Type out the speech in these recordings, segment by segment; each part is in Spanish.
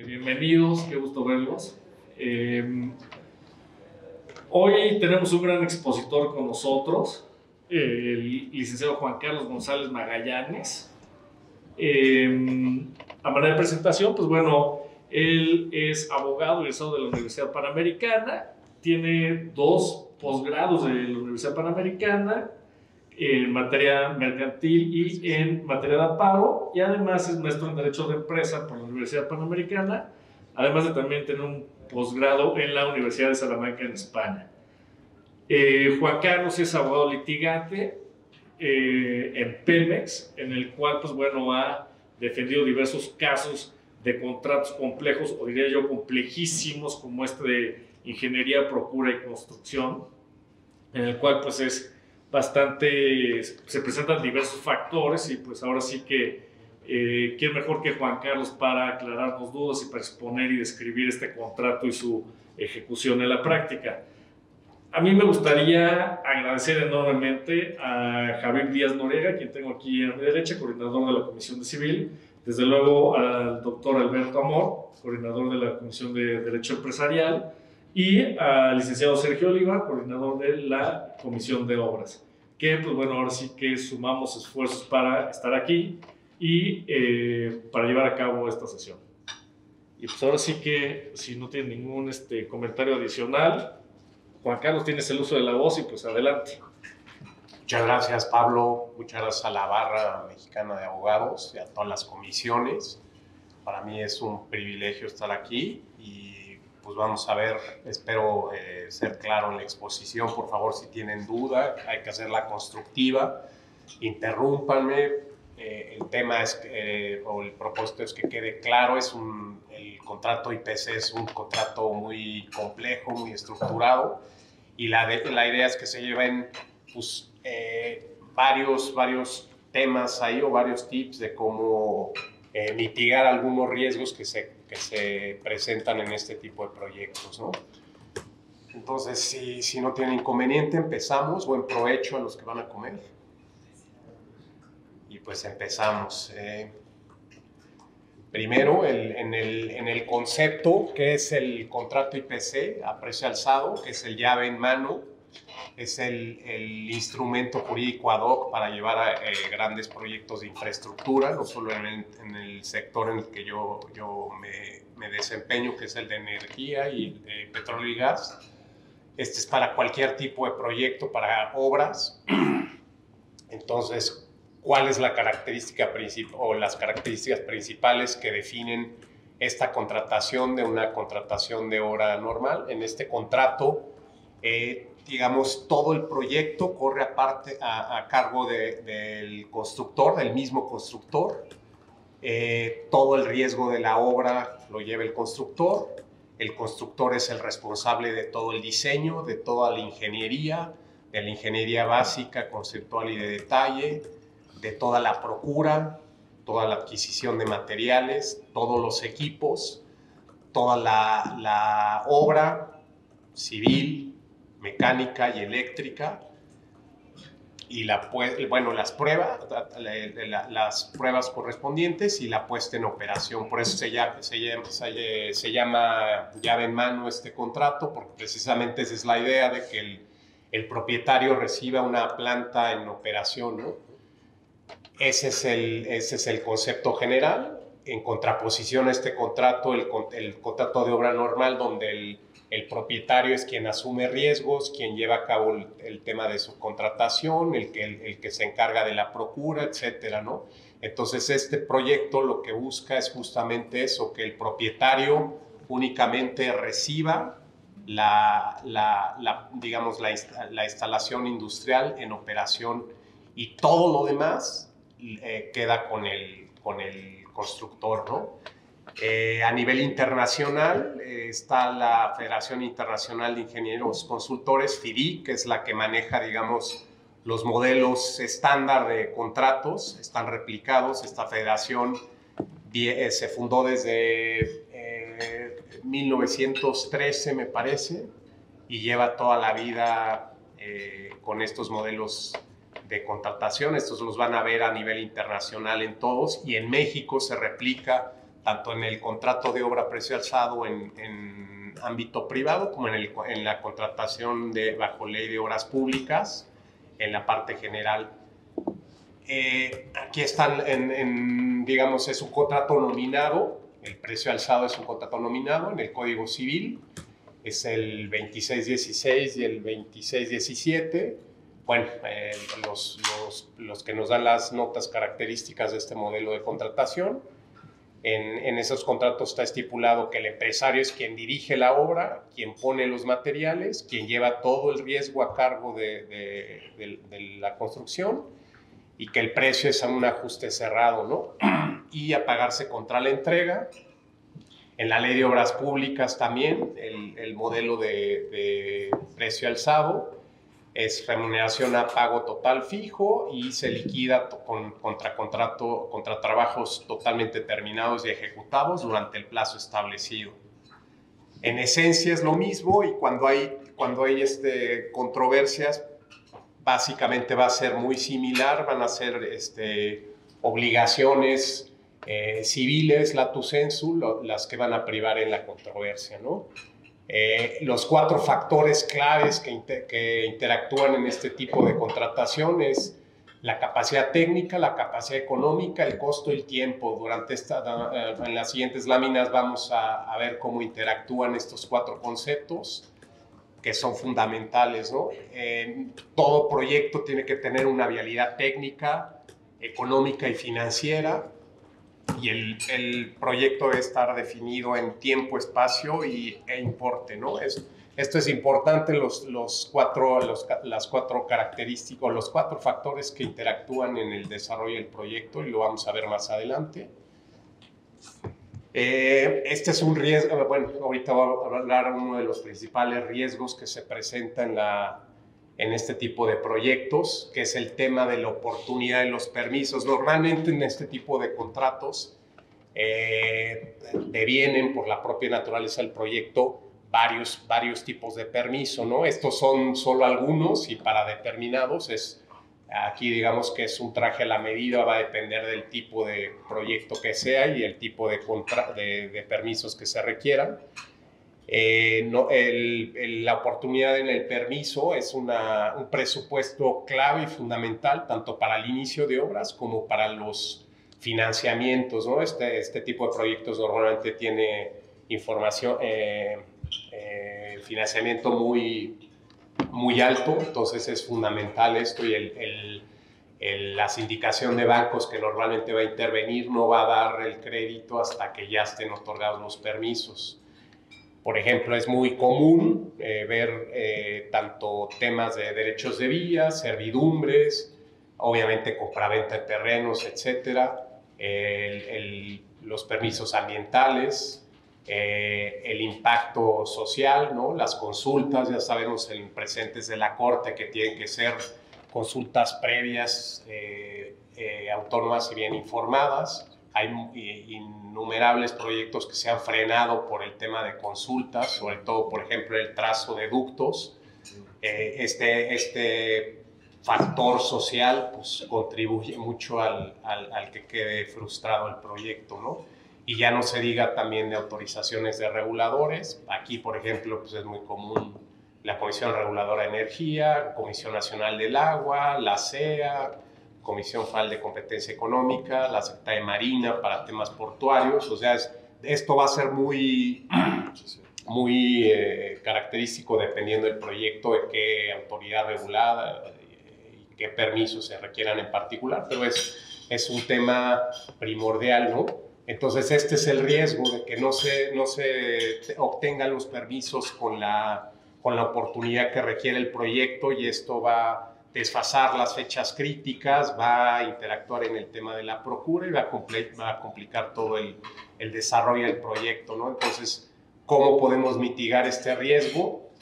Bienvenidos, qué gusto verlos. Hoy tenemos un gran expositor con nosotros, el licenciado Juan Carlos González Magallanes. A manera de presentación, pues bueno, él es abogado egresado de la Universidad Panamericana, tiene 2 posgrados de la Universidad Panamericana en materia mercantil y en materia de amparo, y además es maestro en Derecho de Empresa por la Universidad Panamericana, además de también tener un posgrado en la Universidad de Salamanca en España. Juan Carlos es abogado litigante en Pemex, en el cual pues bueno ha defendido diversos casos de contratos complejos, o diría yo complejísimos, como este de ingeniería, procura y construcción, en el cual pues es bastante, se presentan diversos factores, y pues ahora sí que quién mejor que Juan Carlos para aclararnos dudas y para exponer y describir este contrato y su ejecución en la práctica. A mí me gustaría agradecer enormemente a Javier Díaz Noriega, quien tengo aquí a mi derecha, coordinador de la Comisión de Civil, desde luego al doctor Alberto Amor, coordinador de la Comisión de Derecho Empresarial, y al licenciado Sergio Oliva, coordinador de la Comisión de Obras, que pues bueno, ahora sí que sumamos esfuerzos para estar aquí y para llevar a cabo esta sesión. Y pues ahora sí que, si no tiene ningún comentario adicional, Juan Carlos, tienes el uso de la voz y pues adelante. Muchas gracias, Pablo. Muchas gracias a la Barra Mexicana de Abogados y a todas las comisiones. Para mí es un privilegio estar aquí y pues vamos a ver, espero ser claro en la exposición. Por favor, si tienen duda, hay que hacerla constructiva. Interrúmpanme. El tema es, o el propósito es que quede claro, el contrato IPC es un contrato muy complejo, muy estructurado, y la idea es que se lleven pues, varios temas ahí, o varios tips de cómo mitigar algunos riesgos que se presentan en este tipo de proyectos, ¿no? Entonces, si no tienen inconveniente, empezamos. Buen provecho a los que van a comer. Y pues empezamos. Primero, en el concepto, que es el contrato IPC a precio alzado, que es el llave en mano, es el instrumento jurídico ad hoc para llevar a grandes proyectos de infraestructura, no solo en el sector en el que yo me desempeño, que es el de energía y de petróleo y gas. Este es para cualquier tipo de proyecto, para obras. Entonces, ¿cuál es la característica principal o las características principales que definen esta contratación de una contratación de obra normal? En este contrato, digamos, todo el proyecto corre a cargo del constructor, del mismo constructor. Todo el riesgo de la obra lo lleva el constructor. El constructor es el responsable de todo el diseño, de toda la ingeniería, de la ingeniería básica, conceptual y de detalle, de toda la procura, toda la adquisición de materiales, todos los equipos, toda la obra civil, mecánica y eléctrica, y las pruebas correspondientes y la puesta en operación. Por eso se llama llave en mano este contrato, porque precisamente esa es la idea de que el propietario reciba una planta en operación, ¿no? Ese es el concepto general. En contraposición a este contrato, el contrato de obra normal, donde el propietario es quien asume riesgos, quien lleva a cabo el tema de su contratación, el que se encarga de la procura, etcétera, ¿no? Entonces, este proyecto lo que busca es justamente eso, que el propietario únicamente reciba digamos, la instalación industrial en operación, y todo lo demás queda con el constructor, ¿no? A nivel internacional está la Federación Internacional de Ingenieros Consultores, FIDI, que es la que maneja, digamos, los modelos estándar de contratos. Están replicados. Esta federación se fundó desde 1913, me parece, y lleva toda la vida con estos modelos de contratación. Estos los van a ver a nivel internacional en todos, y en México se replica tanto en el contrato de obra a precio alzado en ámbito privado como en la contratación bajo ley de obras públicas, en la parte general. Aquí están, digamos, es un contrato nominado, el precio alzado es un contrato nominado en el Código Civil, es el 2616 y el 2617. Bueno, los que nos dan las notas características de este modelo de contratación. En esos contratos está estipulado que el empresario es quien dirige la obra, quien pone los materiales, quien lleva todo el riesgo a cargo de la construcción, y que el precio es a un ajuste cerrado, ¿no? Y a pagarse contra la entrega. En la ley de obras públicas también el modelo de precio alzado es remuneración a pago total fijo y se liquida contra trabajos totalmente terminados y ejecutados durante el plazo establecido. En esencia es lo mismo, y cuando hay controversias, básicamente va a ser muy similar, van a ser obligaciones civiles, latu sensu, las que van a privar en la controversia, ¿no? Los 4 factores claves que interactúan en este tipo de contratación es la capacidad técnica, la capacidad económica, el costo y el tiempo. En las siguientes láminas vamos a ver cómo interactúan estos 4 conceptos, que son fundamentales, ¿no? Todo proyecto tiene que tener una viabilidad técnica, económica y financiera, y el proyecto debe estar definido en tiempo, espacio e importe, ¿no? Esto es importante, las 4 características, los 4 factores que interactúan en el desarrollo del proyecto, y lo vamos a ver más adelante. Este es un riesgo, bueno, ahorita voy a hablar de uno de los principales riesgos que se presenta en este tipo de proyectos, que es el tema de la oportunidad de los permisos. Normalmente en este tipo de contratos devienen, por la propia naturaleza del proyecto, varios tipos de permiso, ¿no? Estos son solo algunos, y para determinados aquí digamos que es un traje a la medida, va a depender del tipo de proyecto que sea y el tipo de permisos que se requieran. La oportunidad en el permiso es un presupuesto clave y fundamental tanto para el inicio de obras como para los financiamientos, ¿no? Este tipo de proyectos normalmente tiene financiamiento muy alto, entonces es fundamental esto, y la sindicación de bancos que normalmente va a intervenir no va a dar el crédito hasta que ya estén otorgados los permisos. Por ejemplo, es muy común ver tanto temas de derechos de vía, servidumbres, obviamente compraventa de terrenos, etcétera, los permisos ambientales, el impacto social, ¿no? Las consultas, ya sabemos en presentes de la Corte que tienen que ser consultas previas, autónomas y bien informadas. Hay innumerables proyectos que se han frenado por el tema de consultas, sobre todo, por ejemplo, el trazo de ductos. Este factor social pues, contribuye mucho al que quede frustrado el proyecto, ¿no? Y ya no se diga también de autorizaciones de reguladores. Aquí, por ejemplo, pues es muy común la Comisión Reguladora de Energía, Comisión Nacional del Agua, la CEA, Comisión Federal de Competencia Económica, la Secretaría de Marina para temas portuarios. O sea, esto va a ser muy característico dependiendo del proyecto, de qué autoridad regulada y qué permisos se requieran en particular, pero es un tema primordial, ¿no? Entonces este es el riesgo de que no se obtengan los permisos con la oportunidad que requiere el proyecto, y esto va a desfasar las fechas críticas, va a interactuar en el tema de la procura y va a complicar todo el desarrollo del proyecto, ¿no? Entonces, ¿cómo podemos mitigar este riesgo?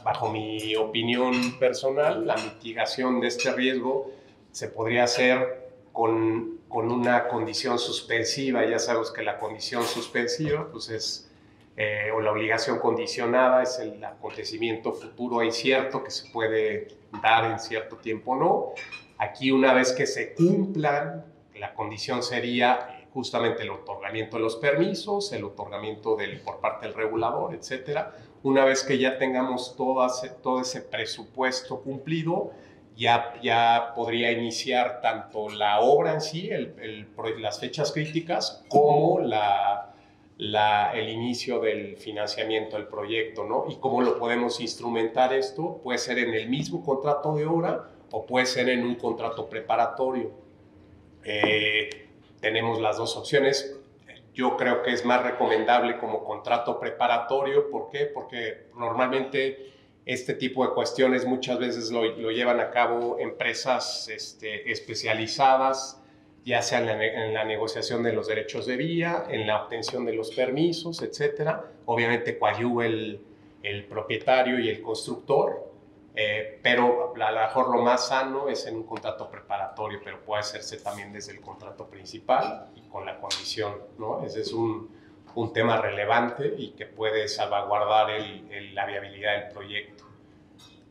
Bajo mi opinión personal, la mitigación de este riesgo se podría hacer con una condición suspensiva. Ya sabemos que la condición suspensiva pues o la obligación condicionada es el acontecimiento futuro incierto que se puede dar en cierto tiempo o no. Aquí, una vez que se cumplan, la condición sería justamente el otorgamiento de los permisos, el otorgamiento por parte del regulador, etcétera. Una vez que ya tengamos todo ese presupuesto cumplido, ya podría iniciar tanto la obra en sí, las fechas críticas, como el inicio del financiamiento del proyecto, ¿no? Y cómo lo podemos instrumentar esto, puede ser en el mismo contrato de obra o puede ser en un contrato preparatorio. Tenemos las dos opciones. Yo creo que es más recomendable como contrato preparatorio. ¿Por qué? Porque normalmente este tipo de cuestiones muchas veces lo llevan a cabo empresas especializadas, ya sea en la negociación de los derechos de vía, en la obtención de los permisos, etcétera. Obviamente coadyuva el propietario y el constructor, pero a lo mejor lo más sano es en un contrato preparatorio, pero puede hacerse también desde el contrato principal y con la condición, ¿no? Ese es un tema relevante y que puede salvaguardar la viabilidad del proyecto.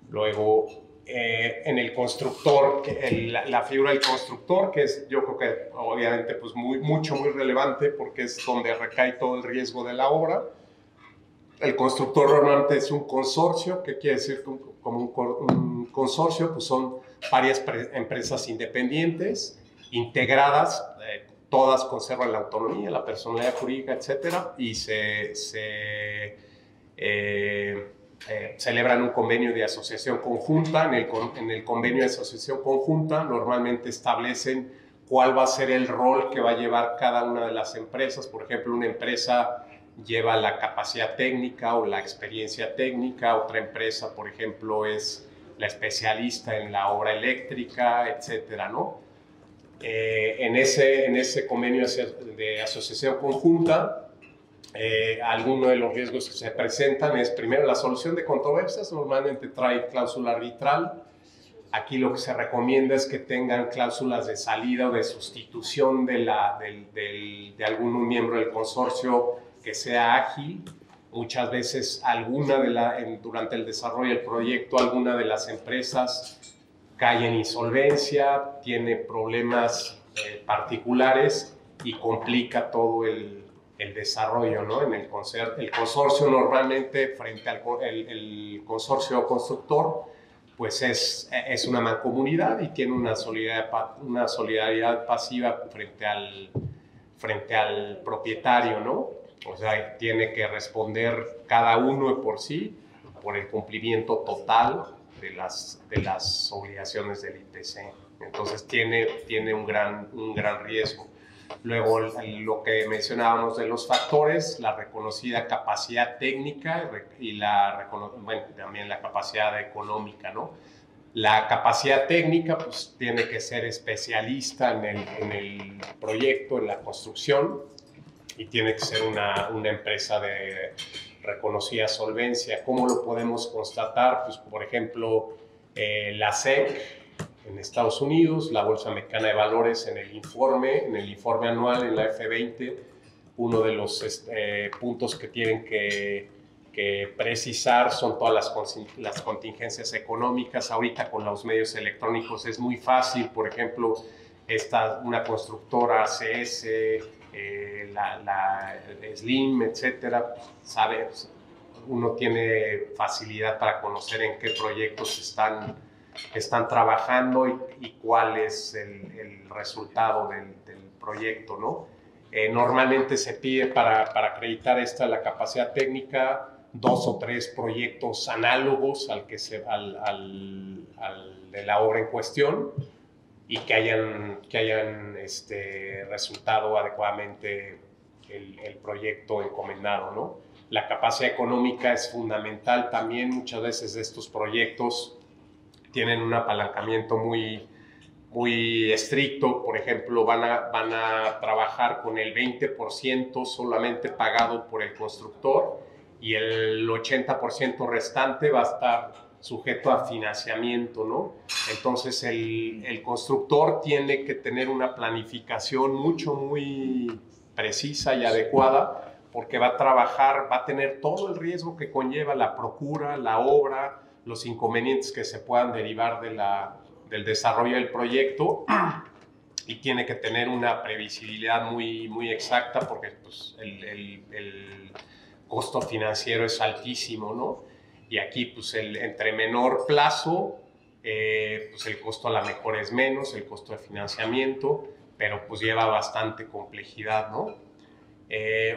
Luego, en el constructor, la figura del constructor, que es, yo creo que obviamente pues muy relevante porque es donde recae todo el riesgo de la obra. El constructor normalmente es un consorcio. ¿Qué quiere decir como un consorcio? Pues son varias empresas independientes, integradas, todas conservan la autonomía, la personalidad jurídica, etcétera, y celebran un convenio de asociación conjunta. En el convenio de asociación conjunta normalmente establecen cuál va a ser el rol que va a llevar cada una de las empresas. Por ejemplo, una empresa lleva la capacidad técnica o la experiencia técnica, otra empresa, por ejemplo, es la especialista en la obra eléctrica, etcétera, ¿no? En ese convenio de asociación conjunta, algunos de los riesgos que se presentan es, primero, la solución de controversias. Normalmente trae cláusula arbitral. Aquí lo que se recomienda es que tengan cláusulas de salida o de sustitución de algún miembro del consorcio que sea ágil. Muchas veces durante el desarrollo del proyecto, alguna de las empresas cae en insolvencia, tiene problemas particulares y complica todo el desarrollo, ¿no? El consorcio normalmente, frente al consorcio constructor, pues es una mancomunidad y tiene una solidaridad pasiva frente al propietario, ¿no? O sea, tiene que responder cada uno por sí por el cumplimiento total de las obligaciones del IPC. Entonces tiene un gran riesgo. Luego, lo que mencionábamos de los factores, la reconocida capacidad técnica y también la capacidad económica, ¿no? La capacidad técnica, pues, tiene que ser especialista en el proyecto, en la construcción, y tiene que ser una empresa de reconocida solvencia. ¿Cómo lo podemos constatar? Pues, por ejemplo, la SEC en Estados Unidos, la Bolsa Mexicana de Valores en el informe anual, en la F20, uno de los puntos que tienen que precisar son todas las contingencias económicas. Ahorita con los medios electrónicos es muy fácil. Por ejemplo, una constructora ACS, la Slim, etcétera, uno tiene facilidad para conocer en qué proyectos están trabajando y cuál es el resultado del proyecto, ¿no? Normalmente se pide para acreditar la capacidad técnica 2 o 3 proyectos análogos al de la obra en cuestión y que hayan resultado adecuadamente el proyecto encomendado, ¿no? La capacidad económica es fundamental también. Muchas veces de estos proyectos tienen un apalancamiento muy estricto. Por ejemplo, van a trabajar con el 20% solamente pagado por el constructor y el 80% restante va a estar sujeto a financiamiento, ¿no? Entonces el constructor tiene que tener una planificación muy precisa y adecuada, porque va a tener todo el riesgo que conlleva la procura, la obra, los inconvenientes que se puedan derivar del desarrollo del proyecto, y tiene que tener una previsibilidad muy exacta porque pues, el costo financiero es altísimo, ¿no? Y aquí, pues, entre menor plazo, pues el costo a lo mejor es menos, el costo de financiamiento, pero pues lleva bastante complejidad, ¿no?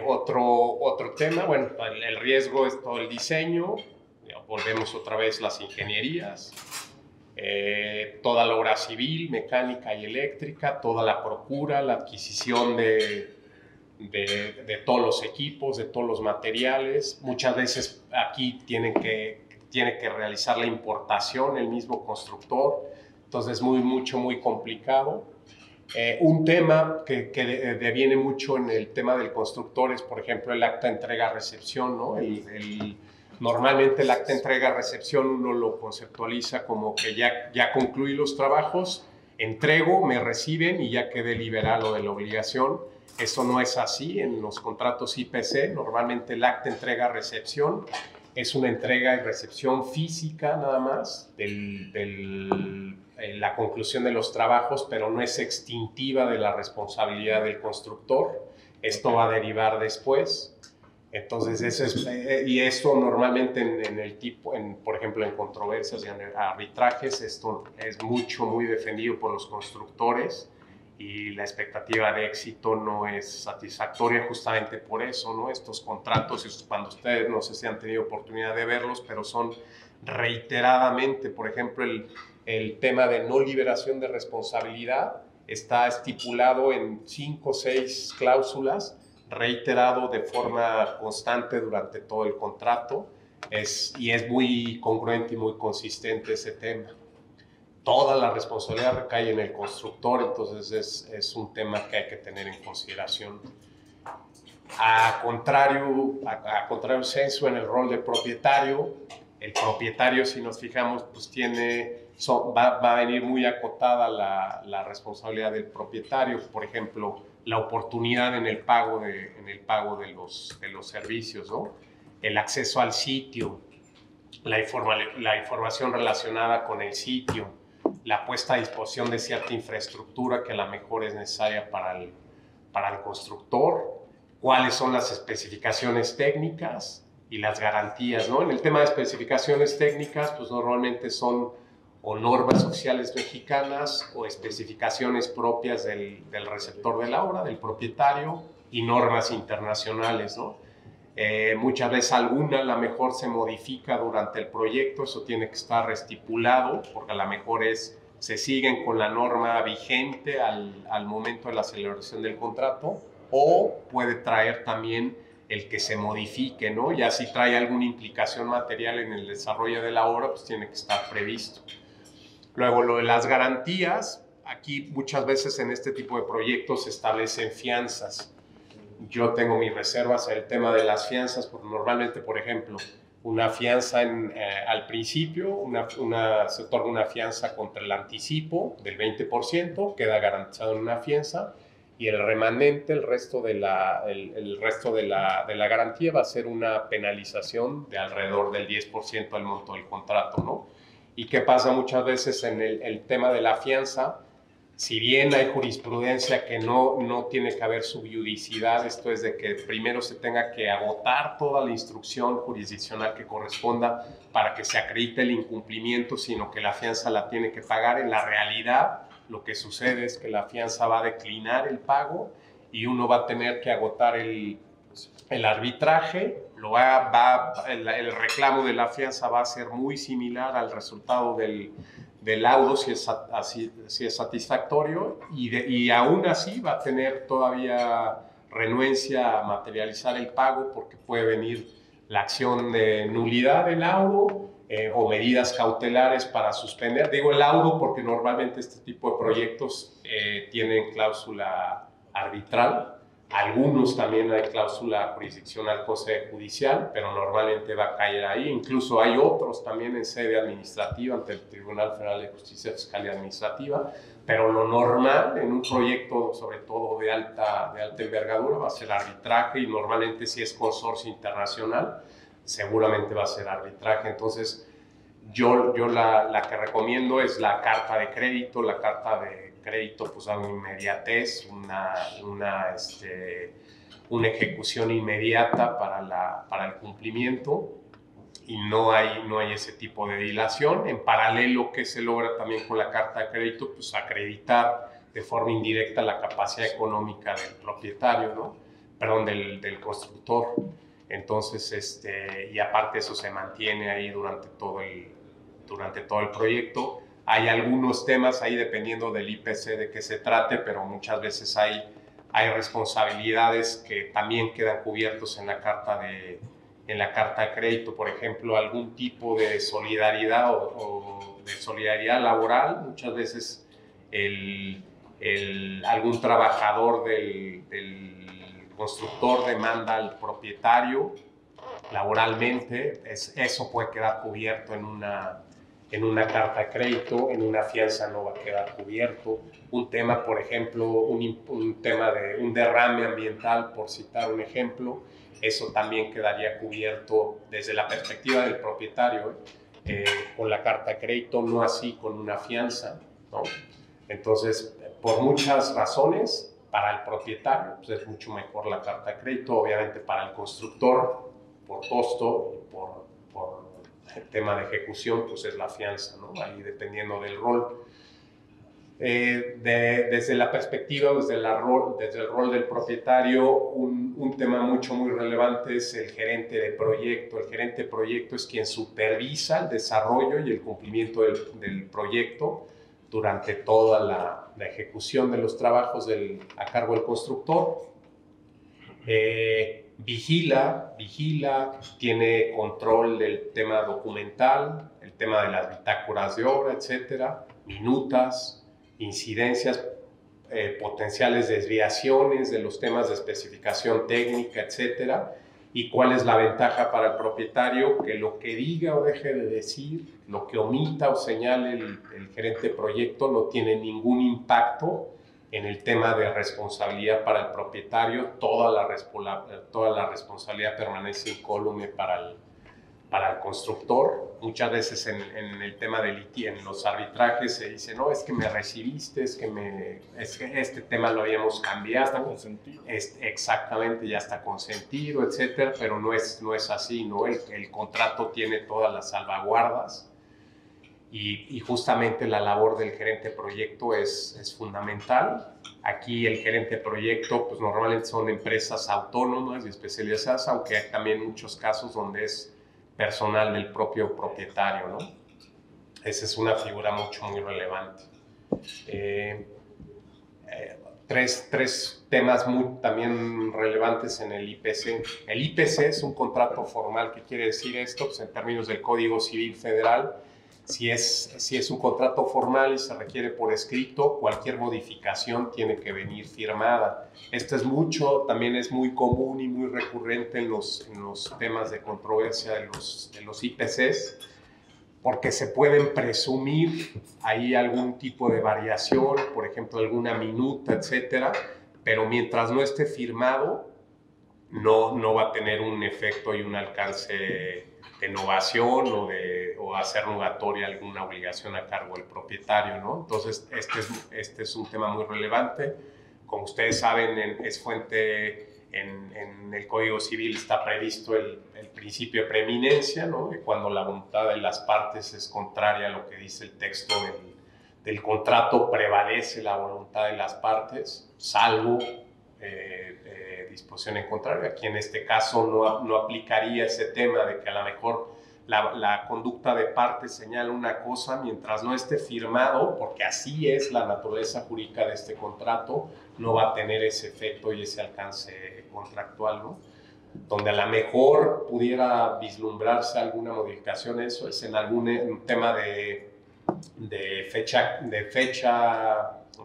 Otro tema, bueno, el riesgo es todo el diseño, volvemos otra vez las ingenierías, toda la obra civil, mecánica y eléctrica, toda la procura, la adquisición de todos los equipos, de todos los materiales. Muchas veces aquí tiene que realizar la importación el mismo constructor, entonces es muy complicado. Un tema que deviene mucho en el tema del constructor es, por ejemplo, el acta de entrega-recepción, ¿no? Normalmente el acta de entrega-recepción uno lo conceptualiza como que ya concluí los trabajos, entrego, me reciben y ya quedé liberado de la obligación. Eso no es así en los contratos IPC. Normalmente el acta de entrega-recepción es una entrega y recepción física nada más la conclusión de los trabajos, pero no es extintiva de la responsabilidad del constructor. Esto va a derivar después. Entonces, esto normalmente en el tipo, por ejemplo, en controversias y en arbitrajes, esto es muy defendido por los constructores y la expectativa de éxito no es satisfactoria justamente por eso, ¿no? Estos contratos, cuando ustedes no sé si han tenido oportunidad de verlos, pero son reiteradamente, por ejemplo, el tema de no liberación de responsabilidad está estipulado en 5 o 6 cláusulas, reiterado de forma constante durante todo el contrato, y es muy congruente y muy consistente ese tema. Toda la responsabilidad recae en el constructor, entonces es un tema que hay que tener en consideración. A contrario sensu en el rol del propietario, el propietario, si nos fijamos, pues va a venir muy acotada la responsabilidad del propietario. Por ejemplo, la oportunidad en el pago de los servicios, ¿no? El acceso al sitio, la información relacionada con el sitio, la puesta a disposición de cierta infraestructura que a lo mejor es necesaria para el constructor, cuáles son las especificaciones técnicas y las garantías, ¿no? En el tema de especificaciones técnicas, pues normalmente son o normas oficiales mexicanas o especificaciones propias del receptor de la obra, del propietario, y normas internacionales, ¿no? Muchas veces alguna a lo mejor se modifica durante el proyecto, eso tiene que estar estipulado, porque a lo mejor se siguen con la norma vigente al momento de la celebración del contrato, o puede traer también el que se modifique, ¿no? Ya si trae alguna implicación material en el desarrollo de la obra, pues tiene que estar previsto. Luego, lo de las garantías, aquí muchas veces en este tipo de proyectos se establecen fianzas. Yo tengo mis reservas en el tema de las fianzas, porque normalmente, por ejemplo, una fianza al principio, se otorga una fianza contra el anticipo del 20%, queda garantizado en una fianza, y el remanente, el resto de la garantía va a ser una penalización de alrededor del 10% del monto del contrato, ¿no? ¿Y qué pasa muchas veces en el tema de la fianza? Si bien hay jurisprudencia que no tiene que haber subyudicidad, esto es de que primero se tenga que agotar toda la instrucción jurisdiccional que corresponda para que se acredite el incumplimiento, sino que la fianza la tiene que pagar. En la realidad, lo que sucede es que la fianza va a declinar el pago y uno va a tener que agotar el arbitraje, el reclamo de la fianza va a ser muy similar al resultado del laudo si es satisfactorio, y aún así va a tener todavía renuencia a materializar el pago porque puede venir la acción de nulidad del laudo o medidas cautelares para suspender. Digo el laudo porque normalmente este tipo de proyectos tienen cláusula arbitral. Algunos también hay cláusula jurisdiccional con sede judicial, pero normalmente va a caer ahí. Incluso hay otros también en sede administrativa ante el Tribunal Federal de Justicia Fiscal y Administrativa, pero lo normal en un proyecto, sobre todo de alta envergadura, va a ser arbitraje, y normalmente si es consorcio internacional, seguramente va a ser arbitraje. Entonces, yo la que recomiendo es la carta de crédito, la carta de crédito pues da una inmediatez, una ejecución inmediata para el cumplimiento, y no hay ese tipo de dilación. En paralelo, ¿qué se logra también con la carta de crédito? Pues acreditar de forma indirecta la capacidad económica del propietario, ¿no? Perdón, del constructor. Entonces, y aparte eso se mantiene ahí durante todo el proyecto. Hay algunos temas ahí dependiendo del IPC de qué se trate, pero muchas veces hay responsabilidades que también quedan cubiertos en la carta de crédito. Por ejemplo, algún tipo de solidaridad o de solidaridad laboral. Muchas veces algún trabajador del constructor demanda al propietario laboralmente. Eso puede quedar cubierto en una carta de crédito. En una fianza no va a quedar cubierto. Un tema, por ejemplo, un tema de un derrame ambiental, por citar un ejemplo, eso también quedaría cubierto desde la perspectiva del propietario con la carta de crédito, no así con una fianza, ¿no? Entonces, por muchas razones, para el propietario pues es mucho mejor la carta de crédito. Obviamente para el constructor, por costo y por el tema de ejecución, pues es la fianza, ¿no? Ahí dependiendo del rol. Desde la perspectiva, desde el rol del propietario, un tema muy relevante es el gerente de proyecto. El gerente de proyecto es quien supervisa el desarrollo y el cumplimiento del proyecto durante toda la ejecución de los trabajos a cargo del constructor. Vigila, tiene control del tema documental, el tema de las bitácoras de obra, etcétera, minutas, incidencias, potenciales desviaciones de los temas de especificación técnica, etcétera. ¿Y cuál es la ventaja para el propietario? Que lo que diga o deje de decir, lo que omita o señale el gerente de proyecto no tiene ningún impacto en el tema de responsabilidad para el propietario. Toda la responsabilidad permanece incólume para el constructor. Muchas veces en el tema de en los arbitrajes se dice, no, es que me recibiste, es que este tema lo habíamos cambiado. Está consentido. Exactamente, ya está consentido, etcétera, pero no es así, ¿no? El contrato tiene todas las salvaguardas y justamente la labor del gerente de proyecto es fundamental. Aquí el gerente de proyecto, pues normalmente son empresas autónomas y especializadas, aunque hay también muchos casos donde es personal del propio propietario, ¿no? Esa es una figura muy relevante. Tres temas también relevantes en el IPC. El IPC es un contrato formal. ¿Qué quiere decir esto? Pues en términos del Código Civil Federal, si es un contrato formal y se requiere por escrito, cualquier modificación tiene que venir firmada. Esto también es muy común y muy recurrente en los temas de controversia de los IPCs, porque se pueden presumir ahí algún tipo de variación, por ejemplo, alguna minuta, etcétera, pero mientras no esté firmado, no va a tener un efecto y un alcance de novación o hacer nugatoria alguna obligación a cargo del propietario, ¿no? Entonces, este es un tema muy relevante. Como ustedes saben, es fuente en el Código Civil, está previsto el principio de preeminencia, ¿no? Que cuando la voluntad de las partes es contraria a lo que dice el texto del contrato, prevalece la voluntad de las partes, salvo disposición en contrario. Aquí en este caso no aplicaría ese tema de que a lo mejor la conducta de parte señala una cosa mientras no esté firmado, porque así es la naturaleza jurídica de este contrato, no va a tener ese efecto y ese alcance contractual, ¿no? Donde a lo mejor pudiera vislumbrarse alguna modificación, eso es en algún tema de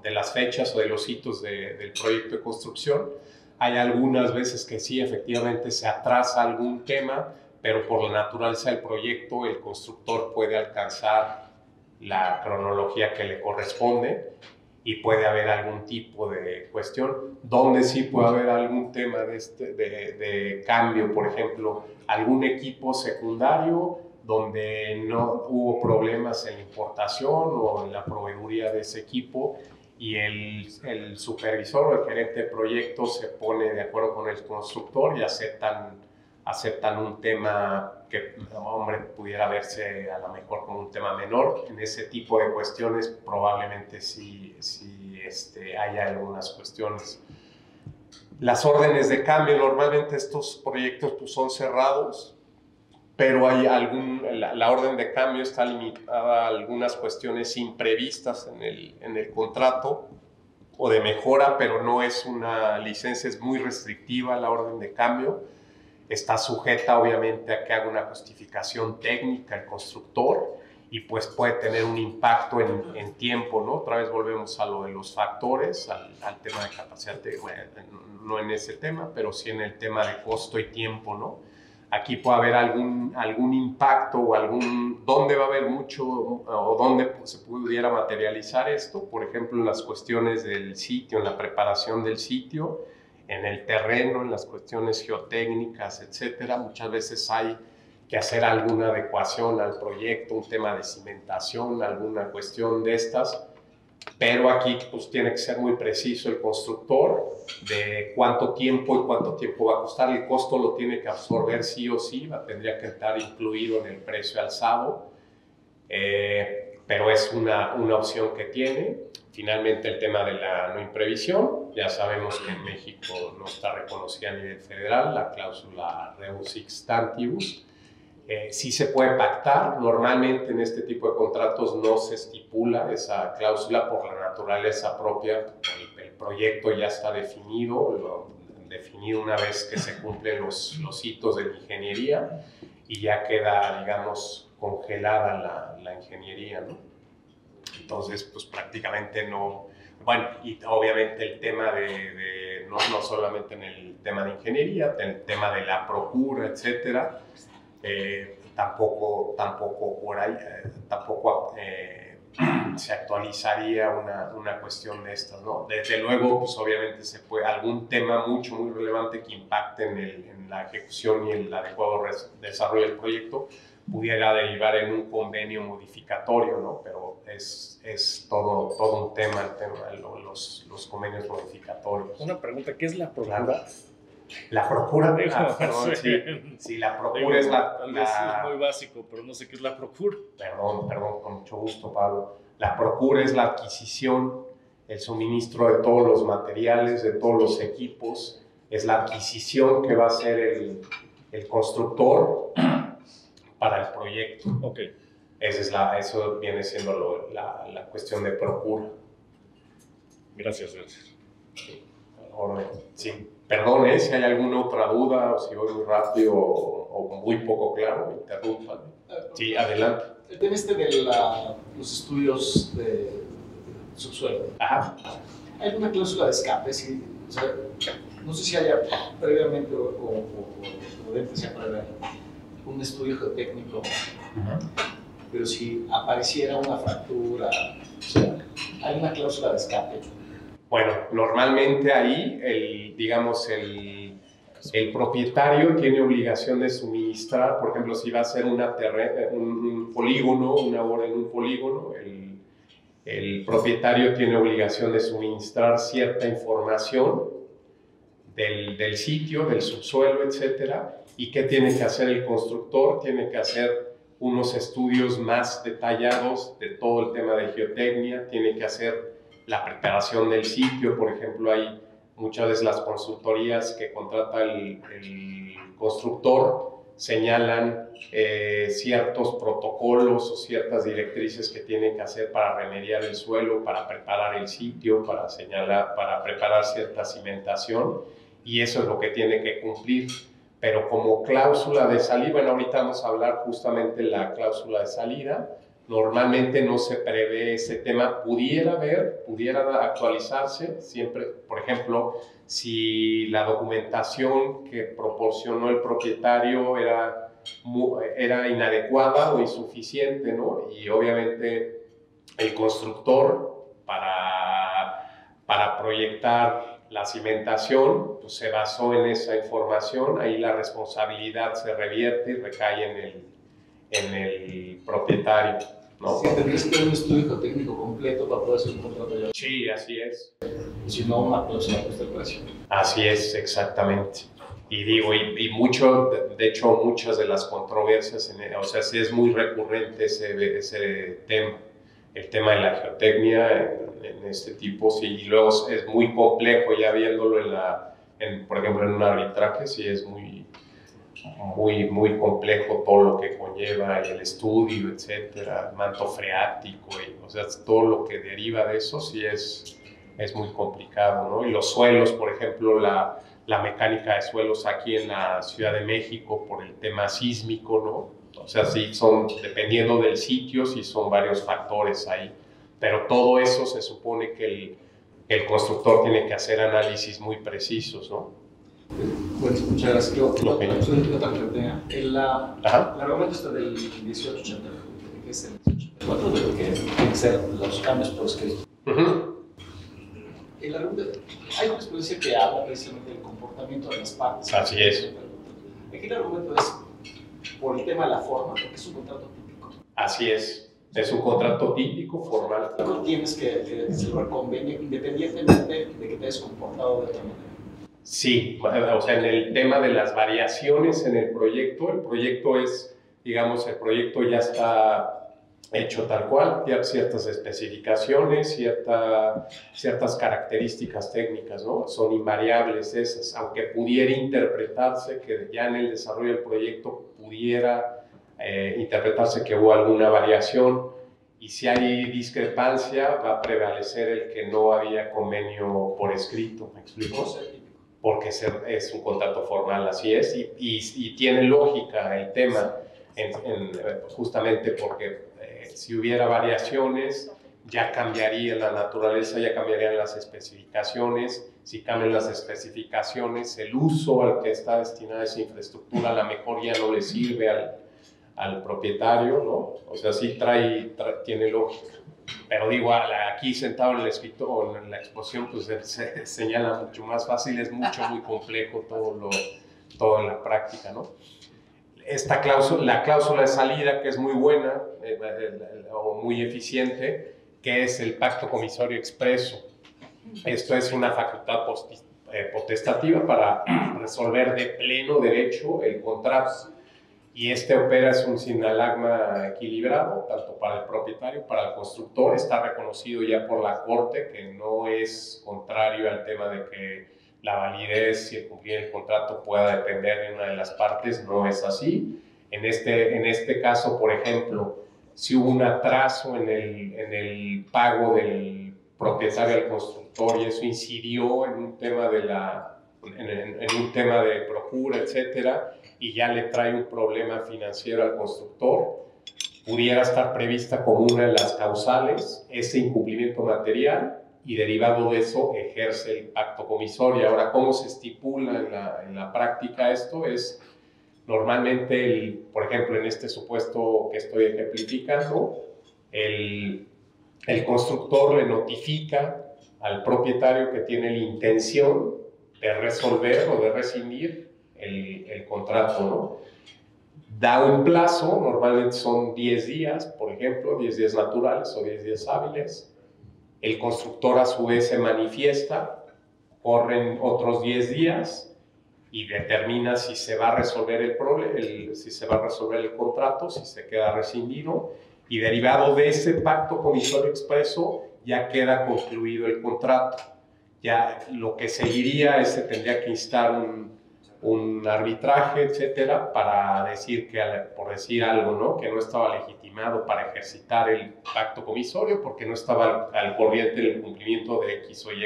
las fechas o de los hitos del proyecto de construcción. Hay algunas veces que sí, efectivamente se atrasa algún tema, pero por la naturaleza del proyecto el constructor puede alcanzar la cronología que le corresponde y puede haber algún tipo de cuestión. Donde sí puede haber algún tema de cambio, por ejemplo, algún equipo secundario donde no hubo problemas en la importación o en la proveeduría de ese equipo y el supervisor o el gerente de proyecto se pone de acuerdo con el constructor y aceptan un tema que, hombre, pudiera verse a lo mejor como un tema menor. En ese tipo de cuestiones probablemente sí haya algunas cuestiones. Las órdenes de cambio, normalmente estos proyectos pues, son cerrados, pero hay la orden de cambio está limitada a algunas cuestiones imprevistas en el contrato o de mejora, pero no es una licencia, es muy restrictiva la orden de cambio. Está sujeta obviamente a que haga una justificación técnica el constructor y pues puede tener un impacto en tiempo, ¿no? Otra vez volvemos a lo de los factores, al tema de capacidad, bueno, no en ese tema, pero sí en el tema de costo y tiempo, ¿no? Aquí puede haber algún impacto o dónde va a haber mucho o dónde se pudiera materializar esto, por ejemplo, en las cuestiones del sitio, en la preparación del sitio, en el terreno, en las cuestiones geotécnicas, etcétera. Muchas veces hay que hacer alguna adecuación al proyecto, un tema de cimentación, alguna cuestión de estas, pero aquí pues tiene que ser muy preciso el constructor de cuánto tiempo y cuánto tiempo va a costar. El costo lo tiene que absorber sí o sí, tendría que estar incluido en el precio alzado, pero es una opción que tiene. Finalmente el tema de la no imprevisión, ya sabemos que en México no está reconocida a nivel federal la cláusula Rebus Sic Stantibus. Sí se puede pactar, normalmente en este tipo de contratos no se estipula esa cláusula por la naturaleza propia, el proyecto ya está definido una vez que se cumplen los hitos de la ingeniería y ya queda, digamos, congelada la ingeniería, ¿no? Entonces, pues prácticamente no. Bueno, y obviamente el tema no solamente en el tema de ingeniería, en el tema de la procura, etcétera, tampoco por ahí, se actualizaría una cuestión de estas, ¿no? Desde luego, pues obviamente se puede, algún tema muy relevante que impacte en la ejecución y el adecuado desarrollo del proyecto pudiera derivar en un convenio modificatorio, ¿no? Pero es todo un tema, los convenios modificatorios. Una pregunta, ¿qué es la procura? Claro. La procura, perdón, sí, la procura es es muy básico, pero no sé qué es la procura. Perdón, con mucho gusto, Pablo. La procura es la adquisición, el suministro de todos los materiales, de todos los equipos, es la adquisición que va a hacer el constructor para el proyecto. Ok. Eso viene siendo la cuestión de procura. Gracias. Sí. Perdón, si hay alguna otra duda o si voy muy rápido o muy poco claro, interrumpan. Sí, adelante. El tema de los estudios de subsuelo. Ajá. ¿Hay alguna cláusula de escape? Sí, o sea, no sé si haya previamente o debe ser prever un estudio geotécnico, pero si apareciera una fractura, o sea, ¿hay una cláusula de escape? Bueno, normalmente ahí, el propietario tiene obligación de suministrar, por ejemplo, si va a ser un polígono, una obra en un polígono, el propietario tiene obligación de suministrar cierta información del sitio, del subsuelo, etcétera. ¿Y qué tiene que hacer el constructor? Tiene que hacer unos estudios más detallados de todo el tema de geotecnia, tiene que hacer la preparación del sitio. Por ejemplo, hay muchas veces las consultorías que contrata el constructor señalan ciertos protocolos o ciertas directrices que tiene que hacer para remediar el suelo, para preparar el sitio, para preparar cierta cimentación, y eso es lo que tiene que cumplir. Pero como cláusula de salida, bueno, ahorita vamos a hablar justamente de la cláusula de salida. Normalmente no se prevé ese tema, pudiera actualizarse siempre. Por ejemplo, si la documentación que proporcionó el propietario era inadecuada o insuficiente, ¿no? Y obviamente el constructor para proyectar la cimentación pues se basó en esa información, ahí la responsabilidad se revierte y recae en el propietario. ¿no? Sí, tendrías que tener un estudio geotécnico completo para poder hacer un contrato ya. Sí, así es. Si no, una puesta de precio. Así es, exactamente. Y digo, y mucho, de hecho, muchas de las controversias, o sea, sí es muy recurrente ese tema, el tema de la geotecnia en este tipo, sí, y luego es muy complejo ya viéndolo por ejemplo, en un arbitraje, sí es muy complejo todo lo que conlleva el estudio, etcétera, manto freático, o sea, todo lo que deriva de eso sí es muy complicado, ¿no? Y los suelos, por ejemplo, la mecánica de suelos aquí en la Ciudad de México por el tema sísmico, ¿no? O sea, sí son, dependiendo del sitio, sí son varios factores ahí, pero todo eso se supone que el constructor tiene que hacer análisis muy precisos, ¿no? Bueno, muchas gracias. Creo que Ok. otra pregunta. El argumento está del 1880, que es el 1884, de lo que tienen que ser los cambios por escrito. El argumento, hay jurisprudencia que habla precisamente del comportamiento de las partes. Así es. Aquí el argumento es por el tema de la forma, porque es un contrato típico. Así es un contrato típico, formal. No tienes que celebrar convenio independientemente de que te hayas comportado de otra manera. Sí, o sea, en el tema de las variaciones en el proyecto es, digamos, el proyecto ya está hecho tal cual, tiene ciertas especificaciones, ciertas características técnicas, ¿no? Son invariables esas, aunque pudiera interpretarse que ya en el desarrollo del proyecto pudiera interpretarse que hubo alguna variación, y si hay discrepancia va a prevalecer el que no había convenio por escrito, ¿me explico? Porque es un contrato formal, así es, y tiene lógica el tema, justamente porque si hubiera variaciones, ya cambiaría la naturaleza, ya cambiarían las especificaciones. Si cambian las especificaciones, el uso al que está destinada esa infraestructura a lo mejor ya no le sirve al propietario, ¿no? O sea, sí tiene lógica. Pero digo, aquí sentado en el escritorio, en la exposición, pues se señala mucho más fácil, es muy complejo todo en la práctica, ¿no? La cláusula de salida, que es muy buena o muy eficiente, que es el pacto comisorio expreso. Esto es una facultad potestativa para resolver de pleno derecho el contrato. Y opera es un sinalagma equilibrado, tanto para el propietario, para el constructor. Está reconocido ya por la Corte que no es contrario al tema de que la validez y el cumplir el contrato pueda depender de una de las partes. No es así. En este caso, por ejemplo, si hubo un atraso en el pago del propietario al constructor y eso incidió en un tema en un tema de procura, etcétera, y ya le trae un problema financiero al constructor, pudiera estar prevista como una de las causales ese incumplimiento material y derivado de eso ejerce el pacto comisorio. Ahora, ¿cómo se estipula en la práctica esto? Es normalmente, por ejemplo, en este supuesto que estoy ejemplificando, el constructor le notifica al propietario que tiene la intención de resolver o de rescindir el contrato, ¿no? Da un plazo, normalmente son 10 días, por ejemplo, 10 días naturales o 10 días hábiles. El constructor a su vez se manifiesta, corren otros 10 días y determina si se va a resolver si se va a resolver el contrato, si se queda rescindido, y derivado de ese pacto comisorio expreso ya queda concluido el contrato. Ya lo que seguiría se tendría que instar un arbitraje, etcétera, para decir por decir algo, ¿no? Que no estaba legitimado para ejercitar el pacto comisorio porque no estaba al corriente del cumplimiento de X o Y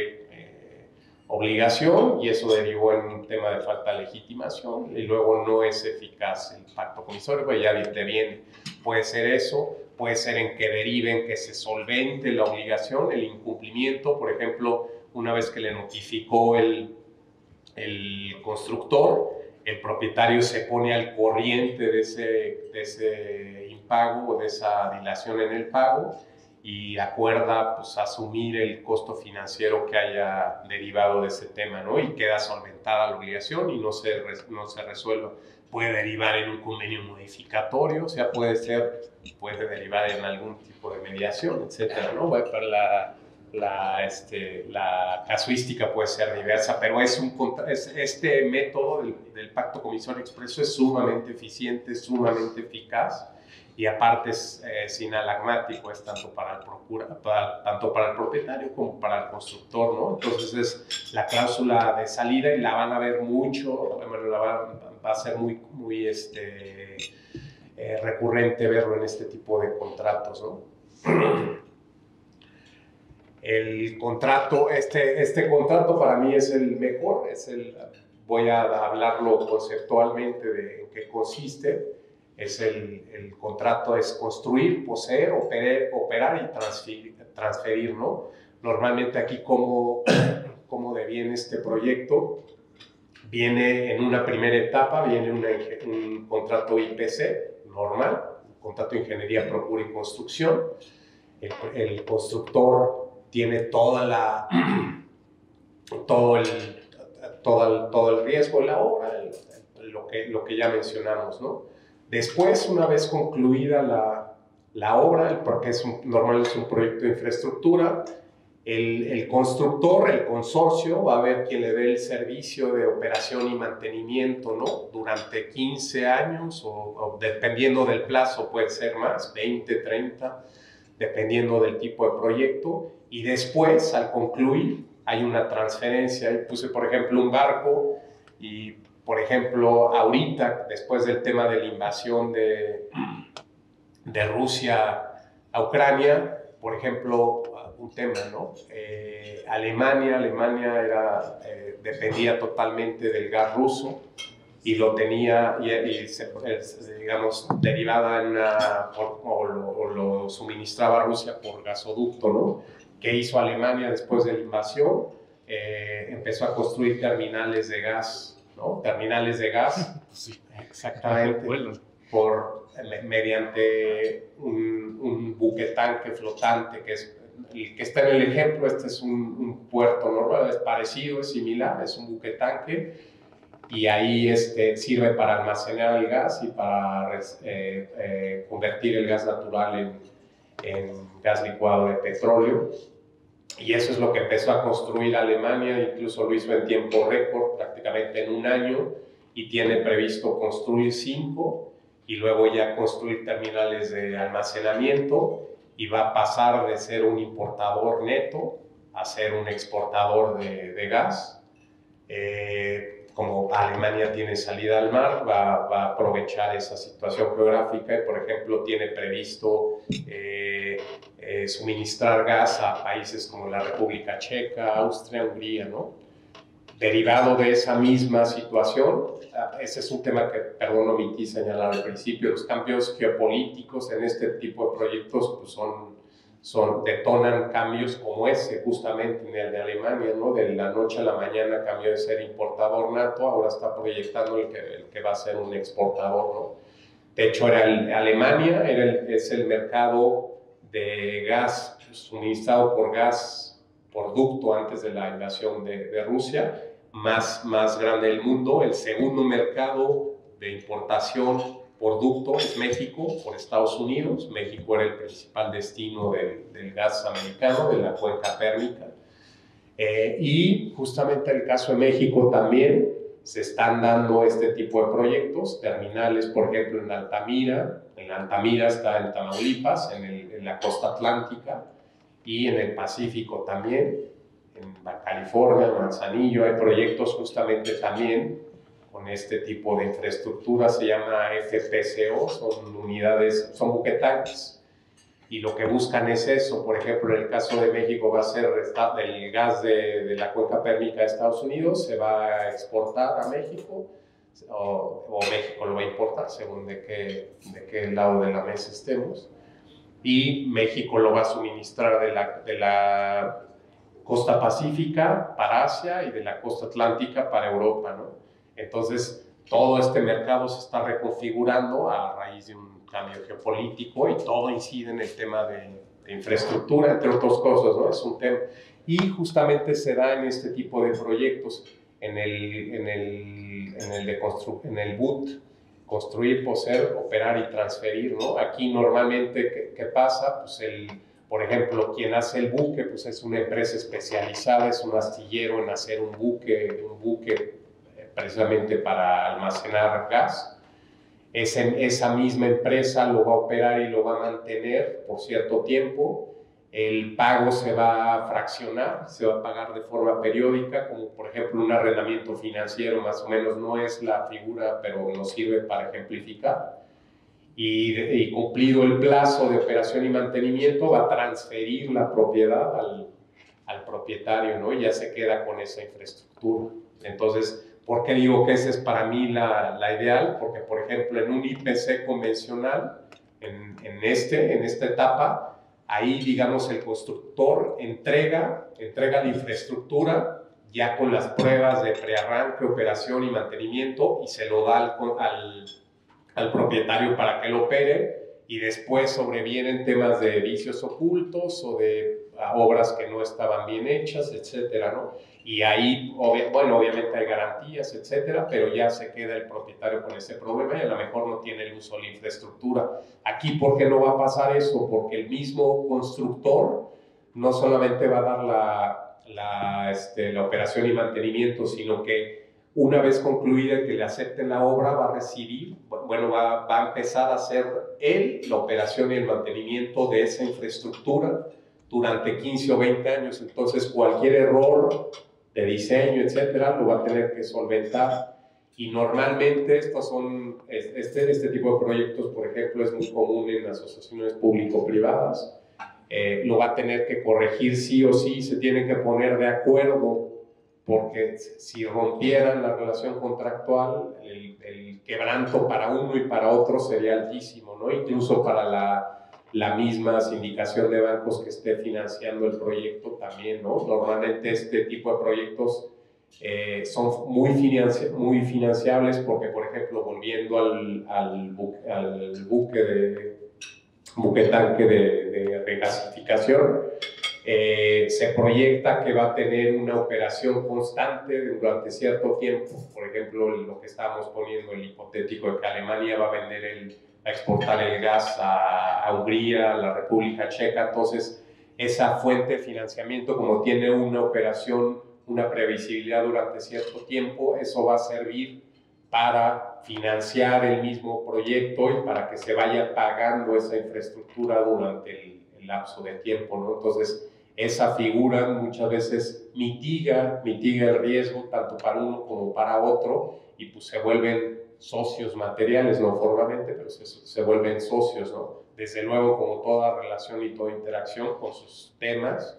obligación, y eso derivó en un tema de falta de legitimación y luego no es eficaz el pacto comisorio, pues ya viene. Puede ser eso, puede ser en que deriven que se solvente la obligación, el incumplimiento, por ejemplo, una vez que le notificó el constructor, el propietario se pone al corriente de ese impago o de esa dilación en el pago y acuerda pues, asumir el costo financiero que haya derivado de ese tema, ¿no? Y queda solventada la obligación y no se resuelva. Puede derivar en un convenio modificatorio, o sea, puede derivar en algún tipo de mediación, etcétera, ¿no? Bueno, pero la casuística puede ser diversa, pero este método del pacto comisario expreso es sumamente eficiente, sumamente eficaz, y aparte es sinalagmático, es tanto para el propietario como para el constructor, ¿no? Entonces es la cláusula de salida y la van a ver mucho, bueno, va a ser muy recurrente verlo en este tipo de contratos, ¿no? El contrato, este contrato para mí es el mejor, voy a hablarlo conceptualmente de en qué consiste. El contrato es construir, poseer, operar y transferir, ¿no? Normalmente aquí cómo deviene este proyecto. Viene en una primera etapa, viene un contrato IPC normal, un contrato de ingeniería, procura y construcción. El constructor tiene todo el riesgo de la obra, lo que ya mencionamos, ¿no? Después, una vez concluida la obra, porque normalmente es un proyecto de infraestructura, el constructor, el consorcio, va a ver quién le dé el servicio de operación y mantenimiento, ¿no? Durante 15 años o dependiendo del plazo, puede ser más, 20, 30, dependiendo del tipo de proyecto. Y después, al concluir, hay una transferencia. Y puse, por ejemplo, un barco y, por ejemplo, ahorita, después del tema de la invasión de Rusia a Ucrania, por ejemplo, un tema, ¿no? Alemania dependía totalmente del gas ruso y lo tenía, digamos, derivada o lo suministraba Rusia por gasoducto, ¿no? ¿Qué hizo Alemania después de la invasión? Empezó a construir terminales de gas, ¿no? Terminales de gas, Sí. exactamente, Bueno. mediante un buque tanque flotante, que es el que está en el ejemplo. Este es un puerto normal, es parecido, es similar, es un buque tanque, y ahí sirve para almacenar el gas y para convertir el gas natural en gas licuado de petróleo. Y eso es lo que empezó a construir Alemania, incluso lo hizo en tiempo récord, prácticamente en un año, y tiene previsto construir 5 y luego ya construir terminales de almacenamiento, y va a pasar de ser un importador neto a ser un exportador de gas. Como Alemania tiene salida al mar, va a aprovechar esa situación geográfica y, por ejemplo, tiene previsto suministrar gas a países como la República Checa, Austria, Hungría, ¿no? Derivado de esa misma situación, ese es un tema que, perdón, omití señalar al principio, los cambios geopolíticos en este tipo de proyectos pues detonan cambios como ese, justamente en el de Alemania, ¿no? De la noche a la mañana cambió de ser importador nato, ahora está proyectando el que va a ser un exportador, ¿no? De hecho, Alemania es el mercado de gas suministrado por ducto antes de la invasión de Rusia, más grande del mundo. El segundo mercado de importación por ducto es México, por Estados Unidos. México era el principal destino del gas americano, de la cuenca pérmica. Y justamente en el caso de México también se están dando este tipo de proyectos, terminales, por ejemplo, en Altamira. En Altamira está en Tamaulipas, en la costa atlántica, y en el Pacífico también, en California, en Manzanillo, hay proyectos justamente también con este tipo de infraestructura. Se llama FPSO, son buquetanques, y lo que buscan es eso. Por ejemplo, en el caso de México va a ser el gas de la cuenca pérmica de Estados Unidos, se va a exportar a México, o México lo va a importar, según de qué lado de la mesa estemos, y México lo va a suministrar de la costa pacífica para Asia y de la costa atlántica para Europa, ¿no? Entonces, todo este mercado se está reconfigurando a raíz de un cambio geopolítico, y todo incide en el tema de infraestructura, entre otras cosas, ¿no? Es un tema. Y justamente se da en este tipo de proyectos, en el BUT, construir, poseer, operar y transferir, ¿no? Aquí normalmente, ¿qué pasa? Pues por ejemplo, quien hace el buque, pues es una empresa especializada, es un astillero en hacer un buque precisamente para almacenar gas. Esa misma empresa lo va a operar y lo va a mantener por cierto tiempo. El pago se va a fraccionar, se va a pagar de forma periódica, como por ejemplo un arrendamiento financiero, más o menos no es la figura, pero nos sirve para ejemplificar. Y cumplido el plazo de operación y mantenimiento, va a transferir la propiedad al propietario, ¿no? Y ya se queda con esa infraestructura. Entonces, ¿por qué digo que esa es para mí la ideal? Porque, por ejemplo, en un IPC convencional, en esta etapa, ahí, digamos, el constructor entrega la infraestructura ya con las pruebas de prearranque, operación y mantenimiento y se lo da al propietario para que lo opere y después sobrevienen temas de vicios ocultos o de obras que no estaban bien hechas, etcétera, ¿no? Y ahí, obviamente hay garantías, etcétera, pero ya se queda el propietario con ese problema y a lo mejor no tiene el uso de la infraestructura. Aquí, ¿por qué no va a pasar eso? Porque el mismo constructor no solamente va a dar la operación y mantenimiento, sino que una vez concluida que le acepten la obra, va a recibir, va a empezar a hacer él la operación y el mantenimiento de esa infraestructura durante 15 o 20 años. Entonces, cualquier error de diseño, etcétera, lo va a tener que solventar. Y normalmente este tipo de proyectos, por ejemplo, es muy común en asociaciones público-privadas. Lo va a tener que corregir sí o sí, se tienen que poner de acuerdo, porque si rompieran la relación contractual, el quebranto para uno y para otro sería altísimo, ¿no? Incluso para la misma sindicación de bancos que esté financiando el proyecto también, ¿no? Normalmente este tipo de proyectos son muy financiables porque, por ejemplo, volviendo al buque tanque de regasificación, se proyecta que va a tener una operación constante durante cierto tiempo. Por ejemplo, lo que estábamos poniendo, el hipotético de que Alemania va a exportar el gas a Hungría, a la República Checa. Entonces, esa fuente de financiamiento, como tiene una operación, una previsibilidad durante cierto tiempo, eso va a servir para financiar el mismo proyecto y para que se vaya pagando esa infraestructura durante el lapso de tiempo, ¿no? Entonces, esa figura muchas veces mitiga el riesgo tanto para uno como para otro y pues se vuelven socios materiales, no formalmente, pero se vuelven socios, ¿no? Desde luego, como toda relación y toda interacción con sus temas,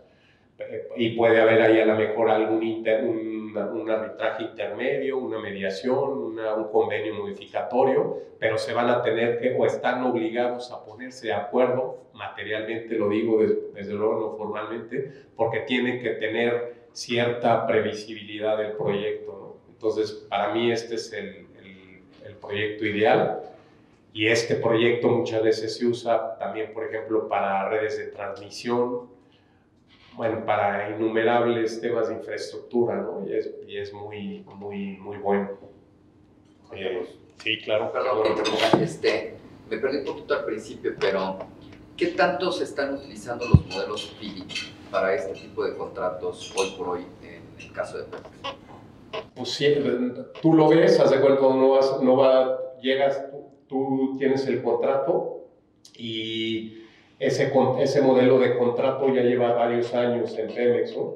y puede haber ahí a lo mejor un arbitraje intermedio, una mediación, un convenio modificatorio, pero se van a tener que, o están obligados a ponerse de acuerdo, materialmente lo digo, desde luego no formalmente, porque tienen que tener cierta previsibilidad del proyecto, ¿no? Entonces, para mí este es el proyecto ideal. Y este proyecto muchas veces se usa también, por ejemplo, para redes de transmisión, para innumerables temas de infraestructura, ¿no? Y es muy, muy, muy bueno. Sí, claro. Perdón que interrumpa, me perdí un poquito al principio, pero ¿qué tanto se están utilizando los modelos FIDIC para este tipo de contratos hoy por hoy en el caso de Pemex? Pues sí, tú lo ves, haz de cuenta, llegas, tú tienes el contrato y ese modelo de contrato ya lleva varios años en Pemex, ¿no?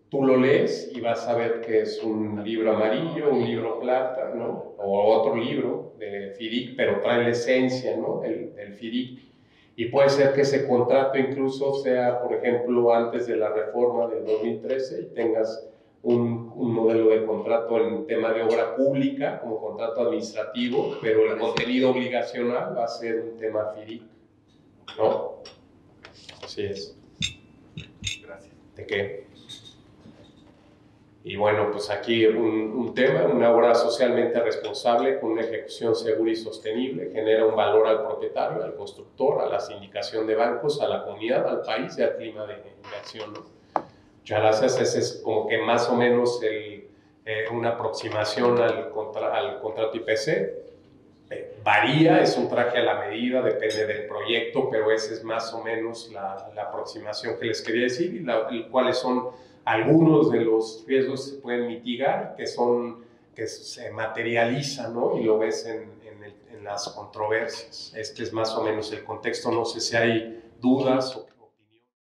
Tú lo lees y vas a ver que es un libro amarillo, un libro plata, ¿no? O otro libro de FIDIC, pero trae la esencia, ¿no? del FIDIC. Y puede ser que ese contrato incluso sea, por ejemplo, antes de la reforma del 2013 y tengas un modelo de contrato en tema de obra pública como contrato administrativo, pero el contenido obligacional va a ser un tema FIDIC, ¿no? Así es. Gracias. ¿De qué? Y bueno, pues aquí un tema, una obra socialmente responsable con una ejecución segura y sostenible, genera un valor al propietario, al constructor, a la sindicación de bancos, a la comunidad, al país y al clima de acción, ¿no? Muchas gracias. Ese es como que más o menos una aproximación al contrato IPC. Varía, es un traje a la medida, depende del proyecto, pero esa es más o menos la aproximación que les quería decir y cuáles son algunos de los riesgos que se pueden mitigar, que se materializan, ¿no? Y lo ves en las controversias. Este es más o menos el contexto, no sé si hay dudas o